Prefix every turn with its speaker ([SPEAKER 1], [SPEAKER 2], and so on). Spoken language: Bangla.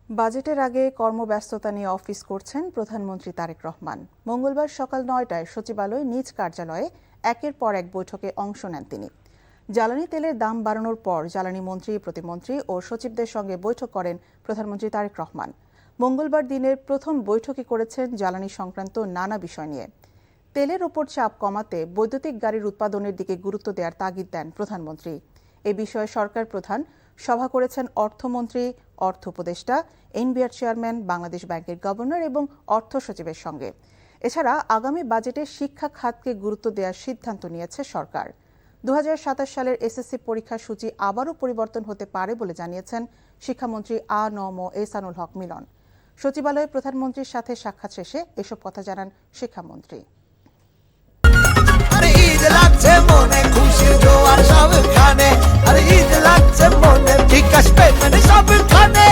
[SPEAKER 1] বাজেটের আগে কর্মব্যস্ততা নিয়ে অফিস করছেন প্রধানমন্ত্রী তারেক রহমান। মঙ্গলবার সকাল ৯টায় সচিবালয় নিজ কার্যালয়ে একের পর এক বৈঠকে অংশ নেন তিনি। জ্বালানি তেলের দাম বাড়ানোর পর জ্বালানি মন্ত্রী, প্রতিমন্ত্রী ও সচিবদের সঙ্গে বৈঠক করেন প্রধানমন্ত্রী তারেক রহমান। মঙ্গলবার দিনের প্রথম বৈঠকে করেছেন জ্বালানি সংক্রান্ত নানা বিষয় নিয়ে। তেলের ওপর চাপ কমাতে বৈদ্যুতিক গাড়ির উৎপাদনের দিকে গুরুত্ব দেওয়ার তাগিদ দেন প্রধানমন্ত্রী। এ বিষয়ে সরকার প্রধান সভা করেছেন অর্থমন্ত্রী, অর্থ উপদেষ্টা, এনবিআর চেয়ারম্যান, বাংলাদেশ ব্যাংকের গভর্নর এবং অর্থ সচিবের সঙ্গে। এছাড়া আগামী বাজেটে শিক্ষা খাতকে গুরুত্ব দেওয়ার সিদ্ধান্ত নিয়েছে সরকার। ২০২৭ সালের এসএসসি পরীক্ষার সূচি আবারও পরিবর্তন হতে পারে বলে জানিয়েছেন শিক্ষামন্ত্রী আ.ন.ম এহসানুল হক মিলন। সচিবালয়ে প্রধানমন্ত্রীর সাথে সাক্ষাৎ শেষে এসব কথা জানান শিক্ষামন্ত্রী।
[SPEAKER 2] ঈদ লাগছে মনে, খুশির জোয়ার সবখানে, আর ঈদ লাগছে মনে, বিকাশ পেমেন্ট সবখানে।